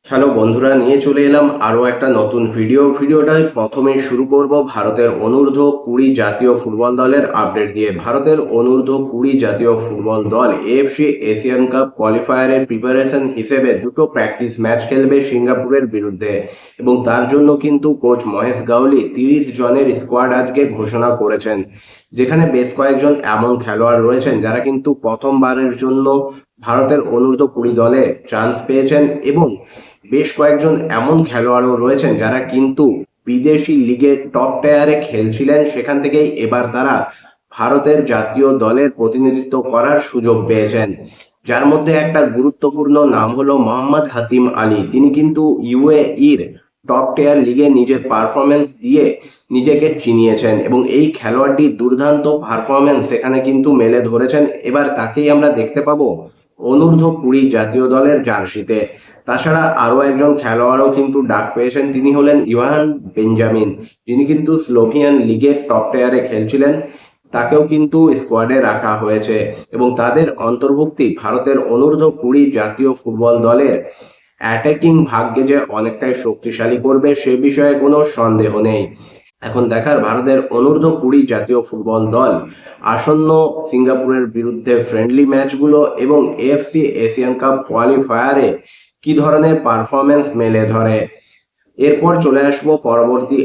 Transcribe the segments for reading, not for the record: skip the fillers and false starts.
Hello বন্ধুরা, নিয়ে চলে এলাম আরও একটা নতুন ভিডিওটাই প্রথমে শুরু করব ভারতের অনূর্ধ্ব-20 জাতীয় ফুটবল দলের আপডেট দিয়ে। ভারতের অনূর্ধ্ব-20 জাতীয় ফুটবল দল এএফসি এশিয়ান কাপ কোয়ালিফায়ারের প্রিপারেশন হিসেবে দুটো প্র্যাকটিস ম্যাচ খেলবে সিঙ্গাপুরের বিরুদ্ধে, এবং তার জন্য কিন্তু কোচ মহেশ গাওলি 30 জনের স্কোয়াড আজকে ঘোষণা করেছেন, যেখানে বেশ কয়েকজন এমন খেলোয়াড় রয়েছেন যারা কিন্তু প্রথমবারের জন্য ভারতের অনূর্ধ্ব-20 দলে চান্স পেয়েছেন, এবং বেশ কয়েকজন এমন খেলোয়াড়ও রয়েছেন যারা কিন্তু বিদেশি লিগের টপ টায়ারে খেলছিলেন, সেখান থেকেই এবার তারা ভারতের জাতীয় দলের প্রতিনিধিত্ব করার সুযোগ পেয়েছেন। যার মধ্যে একটা গুরুত্বপূর্ণ নাম হলো মোহাম্মদ হাতিম আলী। তিনি কিন্তু ইউএইর টপ টায়ার লিগে নিজের পারফরমেন্স দিয়ে নিজেকে চিনিয়েছেন, এবং এই খেলোয়াড়টি দুর্দান্ত পারফরমেন্স সেখানে কিন্তু মেলে ধরেছেন। এবার তাকেই আমরা দেখতে পাবো অনূর্ধ্ব-20 জাতীয় দলের জার্সিতে। তাছাড়া আরো একজন খেলোয়াড়ও কিন্তু ডাক পেয়েছেন, তিনি হলেন ইভান বেঞ্জামিন, যিনি কিন্তু স্লোভিয়ান লিগের টপ টায়ারে খেলছিলেন। তাকেও কিন্তু স্কোয়াডে রাখা হয়েছে, এবং তাদের অন্তর্ভুক্তি ভারতের অনূর্ধ্ব-20 জাতীয় ফুটবল দলের অ্যাটাকিং ভাগ্যে যে অনেকটাই শক্তিশালী করবে সে বিষয়ে কোনো সন্দেহ নেই। এখন দেখার ভারতের অনূর্ধ্ব-20 জাতীয় ফুটবল দল আসন্ন সিঙ্গাপুরের বিরুদ্ধে ফ্রেন্ডলি ম্যাচগুলো এবং এএফসি এশিয়ান কাপ কোয়ালিফায়ারে কি ধরনের পারফরমেন্স মেলে ধরে। এরপর চলে আসবো পরবর্তী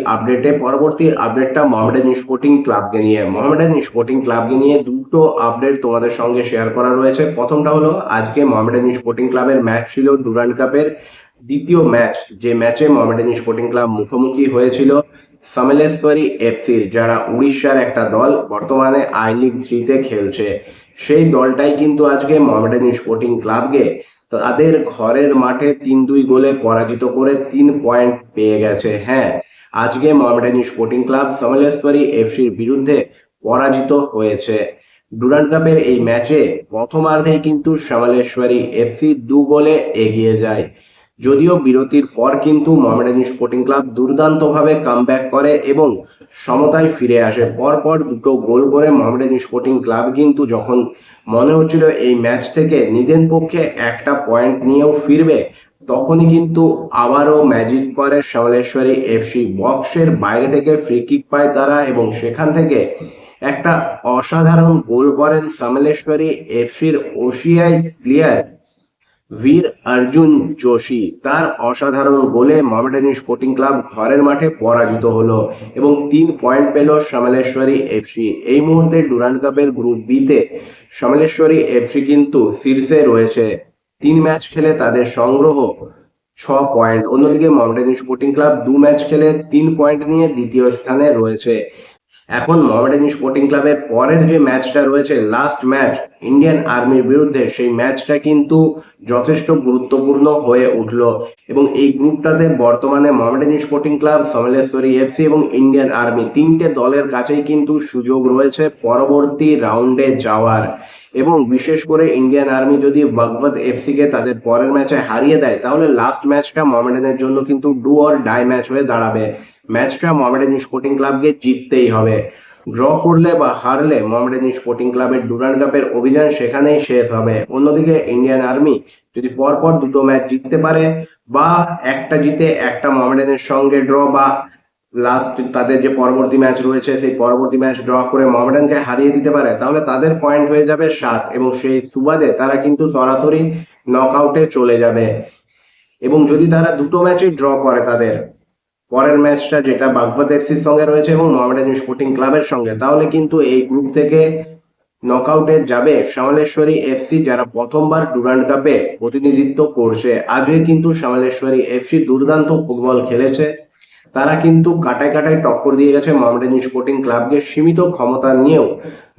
আপডেটটা মোহামেডান স্পোর্টিং ক্লাবকে নিয়ে। মোহামেডান স্পোর্টিং ক্লাবকে নিয়ে দুটো আপডেট তোমাদের সঙ্গে শেয়ার করা রয়েছে। প্রথমটা হলো, আজকে মোহামেডান স্পোর্টিং ক্লাবের ম্যাচ ছিল ডুরান্ড কাপের দ্বিতীয় ম্যাচ, যে ম্যাচে মোহামেডান স্পোর্টিং ক্লাব মুখোমুখি হয়েছিল সামলেশ্বরী এফসির, যারা উড়িষ্যার একটা দল, বর্তমানে আই লিগ 3-তে খেলছে। সেই দলটাই কিন্তু আজকে মোহামেডান স্পোর্টিং ক্লাবকে তাদের ঘরের মাঠে 3-2 গোলে পরাজিত করে 3 পয়েন্ট পেয়ে গেছে। হ্যাঁ, আজকে মোহামেডান স্পোর্টিং ক্লাব সামলেশ্বরী এফসির বিরুদ্ধে পরাজিত হয়েছে। ডুরান্ড কাপের এই ম্যাচে প্রথমার্ধেই কিন্তু সামলেশ্বরী এফসি 2 গোলে এগিয়ে যায়। যদিও বিরতির পর কিন্তু মোহামেডান স্পোর্টিং ক্লাব দুর্দান্তভাবে কামব্যাক করে এবং সমতায় ফিরে আসে। পরপর দুটো গোল করে মোহামেডান স্পোর্টিং ক্লাব কিন্তু যখন মনে হচ্ছিল এই ম্যাচ থেকে নিজের পক্ষে একটা পয়েন্ট নিয়েও ফিরবে, তখনই কিন্তু আবারও ম্যাজিক করে সামলেশ্বরী এফসি। বক্সের বাইরে থেকে ফ্রি কিক পায় তারা, এবং সেখান থেকে একটা অসাধারণ গোল করেন সামলেশ্বরী এফসির ওসিআই প্লেয়ার বীর অর্জুন যোশী। তার অসাধারণ গোলে মোহামেডান স্পোর্টিং ক্লাব ঘরের মাঠে পরাজিত হলো এবং 3 পয়েন্ট পেল সামলেশ্বরী এফসি। এই মুহূর্তে ডুরান্ড কাপের গ্রুপ বিতে সামলেশ্বরী এফসি কিন্তু শীর্ষে রয়েছে। 3 ম্যাচ খেলে তাদের সংগ্রহ 6 পয়েন্ট। অন্যদিকে মোহামেডান স্পোর্টিং ক্লাব 2 ম্যাচ খেলে 3 পয়েন্ট নিয়ে দ্বিতীয় স্থানে রয়েছে। এখন মোহামেডান স্পোর্টিং ক্লাবের পরের যে ম্যাচটা রয়েছে, লাস্ট ম্যাচ ইন্ডিয়ান আর্মির বিরুদ্ধে, সেই ম্যাচটা কিন্তু যথেষ্ট গুরুত্বপূর্ণ হয়ে উঠলো, এবং এই গ্রুপটাতে বর্তমানে মোহামেডান স্পোর্টিং ক্লাব, সামলেশ্বরী এফসি এবং ইন্ডিয়ান আর্মি 3টে দলের কাছেই কিন্তু সুযোগ রয়েছে পরবর্তী রাউন্ডে যাওয়ার। এবং বিশেষ করে ইন্ডিয়ান আর্মি যদি বাগবাদ এফসি কে তাদের পরের ম্যাচে হারিয়ে দেয়, তাহলে লাস্ট ম্যাচটা মোহামেডানের জন্য কিন্তু ডু অর ডাই ম্যাচ হয়ে দাঁড়াবে। ম্যাচটা মোহামেডান স্পোর্টিং ক্লাবকে জিততেই হবে। ড্র করলে বা হারলে মোহামেডান স্পোর্টিং ক্লাবের ডুরান্ড কাপের অভিযান সেখানেই শেষ হবে। অন্যদিকে ইন্ডিয়ান আর্মি যদি পরপর দুটো ম্যাচ জিততে পারে, বা একটা জিতে একটা মোহামেডানের সঙ্গে ড্র, বা লাস্ট তাদের যে পরবর্তী ম্যাচ রয়েছে সেই পরবর্তী ম্যাচ ড্র করে মোহামেডানকে হারিয়ে দিতে পারে, তাহলে তাদের পয়েন্ট হয়ে যাবে 7, এবং সেই সুবাদে তারা কিন্তু সরাসরি নকআউটে চলে যাবে। এবং যদি তারা দুটো ম্যাচে ড্র করে তাদের পরের ম্যাচটা, যেটা বাগবাদ এফসির সঙ্গে রয়েছে এবং মোহামেডান স্পোর্টিং ক্লাবের সঙ্গে, তাহলে কিন্তু এই গ্রুপ থেকে নকআউটে যাবে সামলেশ্বরী এফসি, যারা প্রথমবার ডুরান্ড কাপে প্রতিনিধিত্ব করছে। আজকে কিন্তু সামলেশ্বরী এফসি দুর্দান্ত ফুটবল খেলেছে। তারা কিন্তু কাটায় কাটায় টক্কর দিয়ে গেছে মোহামেডান স্পোর্টিং ক্লাবকে। সীমিত ক্ষমতা নিয়েও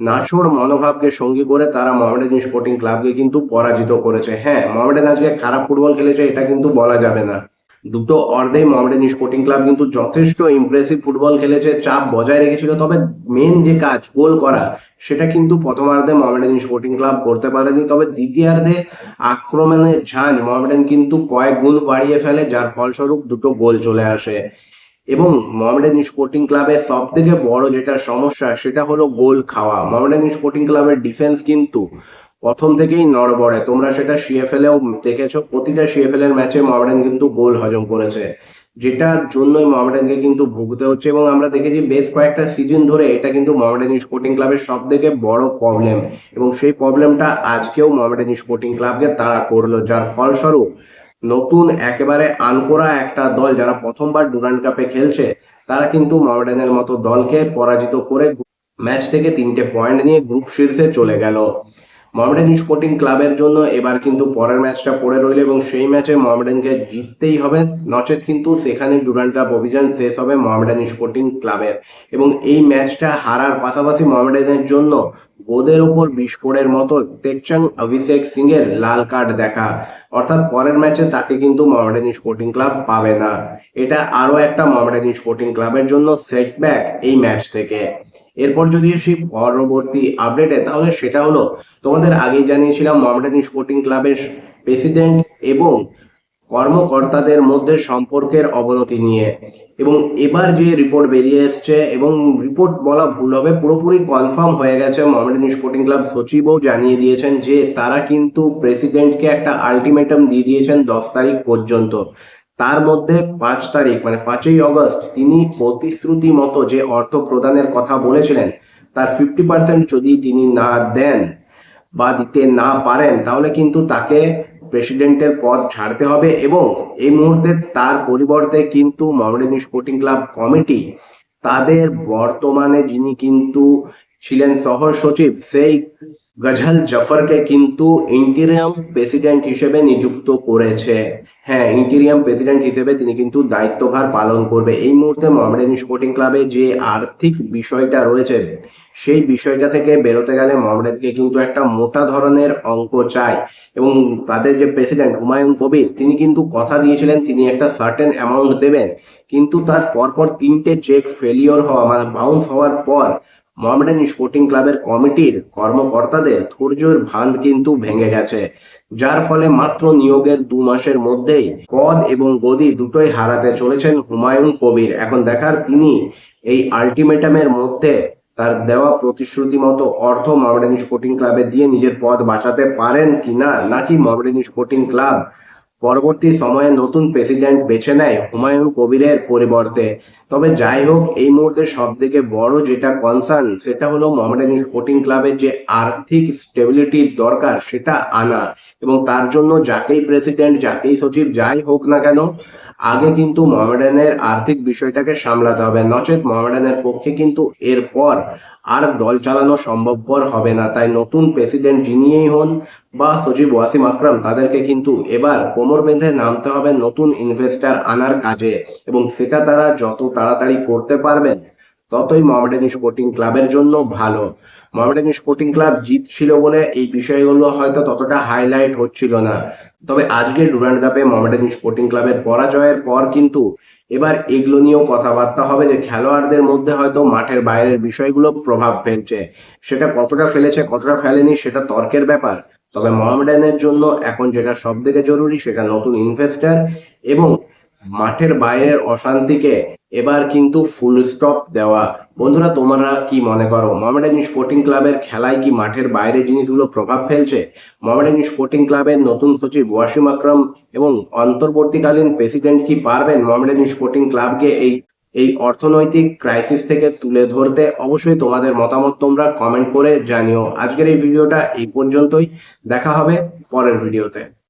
নাছোড় মনোভাবকে সঙ্গী করে তারা মোহামেডান স্পোর্টিং ক্লাবকে কিন্তু পরাজিত করেছে। হ্যাঁ, মোহামেডান আজকে খারাপ ফুটবল খেলেছে এটা কিন্তু বলা যাবে না। দুটো অর্ধেই মোহামেডান স্পোর্টিং ক্লাব কিন্তু যথেষ্ট ইমপ্রেসিভ ফুটবল খেলেছে, চাপ বজায় রেখেছিল। তবে মেন যে কাজ গোল করা, সেটা কিন্তু প্রথমার্ধে মোহামেডান স্পোর্টিং ক্লাব করতে পারেনি। তবে দ্বিতীয়ার্ধে আক্রমণের ঝাঁজ মোহামেডান কিন্তু কয়েক গুণ বাড়িয়ে ফেলে, যার ফলস্বরূপ দুটো গোল চলে আসে। এবং মোহামেডান স্পোর্টিং ক্লাবের সব থেকে বড় যেটা সমস্যা, সেটা হলো গোল খাওয়া। মোহামেডান স্পোর্টিং ক্লাবের ডিফেন্স কিন্তু প্রথম থেকেই নড়বড়ে। তোমরা সেটা সিএফএল এও দেখেছো, প্রতিটা সিএফএল এর ম্যাচে মোহামেডান কিন্তু গোল হজম করেছে, যেটার জন্যই মোহামেডানকে কিন্তু ভুগতে হচ্ছে। এবং আমরা দেখেছি বেশ কয়েকটা সিজন ধরে এটা কিন্তু মোহামেডান স্পোর্টিং ক্লাবের সব থেকে বড় প্রবলেম, এবং সেই প্রবলেমটা আজকেও মোহামেডান স্পোর্টিং ক্লাবকে তাড়া করলো, যার ফলস্বরূপ নতুন একেবারে আনকোরা একটা দল যারা প্রথমবার ডুরান্ড কাপে খেলছে, তারা কিন্তু মোহামেডানের মতো দলকে পরাজিত করে ম্যাচ থেকে 3টে পয়েন্ট নিয়ে গ্রুপ শীর্ষে চলে গেল। মোহামেডান স্পোর্টিং ক্লাবের জন্য এবার কিন্তু পরের ম্যাচটা পড়ে রইল, এবং সেই ম্যাচে মোহামেডানকে জিততেই হবে, নচেত কিন্তু সেখানে ডুরান্ড কাপ অভিযান শেষ হবে মোহামেডান স্পোর্টিং ক্লাবের। এবং এই ম্যাচটা হারার পাশাপাশি মোহামেডানের জন্য বোদের ওপর বিস্ফোরের মতো তেকচাং অভিষেক সিং এর লাল কার্ড দেখা, অর্থাৎ পরের ম্যাচে তাকে কিন্তু মোহামেডান স্পোর্টিং ক্লাব পাবে না। এটা আরো একটা মোহামেডান স্পোর্টিং ক্লাবের জন্য সেটব্যাক এই ম্যাচ থেকে। এরপর যদি আসি পরবর্তী আপডেটে, তাহলে সেটা হলো তোমাদের আগেই জানিয়েছিলাম মোহামেডান স্পোর্টিং ক্লাবের প্রেসিডেন্ট এবং কর্মকর্তাদের মধ্যে সম্পর্কের অবনতি নিয়ে। এবং এবার যে রিপোর্ট বেরিয়ে এসছে, এবং রিপোর্ট বলা ভুল হবে, পুরোপুরি কনফার্ম হয়ে গেছে, মোহামেডান স্পোর্টিং ক্লাব সচিবও জানিয়ে দিয়েছেন যে তারা কিন্তু প্রেসিডেন্টকে একটা আলটিমেটাম দিয়ে দিয়েছেন 10 তারিখ পর্যন্ত। তার মধ্যে 5 তারিখ মানে 5ই অগস্ট তিনি প্রতিশ্রুতি মতো যে অর্থ প্রদানের কথা বলেছিলেন তার 50% যদি তিনি না দেন বা দিতে না পারেন, তাহলে কিন্তু তাকে প্রেসিডেন্টের পদ ছাড়তে হবে। এবং এই মুহূর্তে তার পরিবর্তে কিন্তু মোহামেডান স্পোর্টিং ক্লাব কমিটি তাদের বর্তমানে যিনি কিন্তু ছিলেন সহ সচিব সেই গজল জাফরকে কিন্তু ইন্টিরিয়াম প্রেসিডেন্ট হিসেবে নিযুক্ত করেছে। হ্যাঁ, ইন্টিরিয়াম প্রেসিডেন্ট হিসেবে তিনি কিন্তু দায়িত্বভার পালন করবে। এই মুহূর্তে মোহামেডান স্পোর্টিং ক্লাবে যে আর্থিক বিষয়টা রয়েছে, সেই বিষয়টা থেকে বেরোতে গেলে মোহামেডানকে কিন্তু একটা মোটা ধরনের অঙ্ক চাই। এবং তাদের যে প্রেসিডেন্ট হুমায়ুন কবির, তিনি কিন্তু কথা দিয়েছিলেন তিনি একটা সার্টেন অ্যামাউন্ট দেবেন, কিন্তু তার পরপর 3টে চেক ফেলিওর হওয়া মানে বাউন্স হওয়ার পর মোহামেডান স্পোর্টিং ক্লাবের কমিটির কর্মকর্তাদের ধৈর্যের বাঁধ কিন্তু ভেঙে গেছে, যার ফলে মাত্র নিয়োগের 2 মাসের মধ্যেই পদ এবং গদি দুটোই হারাতে চলেছেন হুমায়ুন কবির। এখন দেখার তিনি এই আলটিমেটামের মধ্যে তার দেওয়া প্রতিশ্রুতি মতো অর্থ মোহামেডান স্পোর্টিং ক্লাবে দিয়ে নিজের পদ বাঁচাতে পারেন কিনা, নাকি মোহামেডান স্পোর্টিং ক্লাব পরবর্তী সময়ে নতুন প্রেসিডেন্ট বেছে নেয় হুমায়ুন কবিরের পরিবর্তে। তবে যাই হোক, এই মুহূর্তে সব থেকে বড় যেটা কনসার্ন সেটা হলো মোহামেডান স্পোর্টিং ক্লাবের যে আর্থিক স্টেবিলিটির দরকার সেটা আনা, এবং তার জন্য যাকেই প্রেসিডেন্ট যাকেই সচিব যাই হোক না কেন, আগে কিন্তু মোহামেডানের আর্থিক বিষয়টাকে সামলাতে হবে, নচেত মোহামেডানের পক্ষে কিন্তু এরপর আর দল চালানো সম্ভবপর হবে না। তাই নতুন প্রেসিডেন্ট যিনিই হন বা সচিব ওয়াসিম আকরাম, তাদেরকে কিন্তু এবার কোমর বেঁধে নামতে হবে নতুন ইনভেস্টার আনার কাজে, এবং সেটা তারা যত তাড়াতাড়ি করতে পারবেন ততই মোহামেডান স্পোর্টিং ক্লাবের জন্য ভালো। মোহামেডান স্পোর্টিং ক্লাব জিতছিল বলে এই বিষয়গুলো হয়তো ততটা হাইলাইট হচ্ছিল না, তবে আজকের ডুরান্ড কাপে মোহামেডান স্পোর্টিং ক্লাবের পরাজয়ের পর কিন্তু এবার এগুলো নিয়েও কথাবার্তা হবে যে খেলোয়াড়দের মধ্যে হয়তো মাঠের বাইরের বিষয়গুলো প্রভাব ফেলছে। সেটা কতটা ফেলেছে কতটা ফেলেনি সেটা তর্কের ব্যাপার, তবে মোহামেডানের জন্য এখন যেটা সব থেকে জরুরি সেটা নতুন ইনভেস্টর এবং মাঠের বাইরের অশান্তিকে এবার কিন্তু ফুল স্টপ দেওয়া। বন্ধুরা, তোমরা কি মনে করো, মোহামেডান স্পোর্টিং ক্লাবের খেলায় কি মাঠের বাইরে জিনিসগুলো প্রভাব ফেলছে? মোহামেডান স্পোর্টিং ক্লাবের নতুন সচিব ওয়াসিম আকরাম এবং অন্তর্বর্তীকালীন প্রেসিডেন্ট কি পারবেন মোহামেডান স্পোর্টিং ক্লাবকে এই এই অর্থনৈতিক ক্রাইসিস থেকে তুলে ধরতে? অবশ্যই তোমাদের মতামত তোমরা কমেন্ট করে জানিও। আজকের এই ভিডিওটা এই পর্যন্তই, দেখা হবে পরের ভিডিওতে।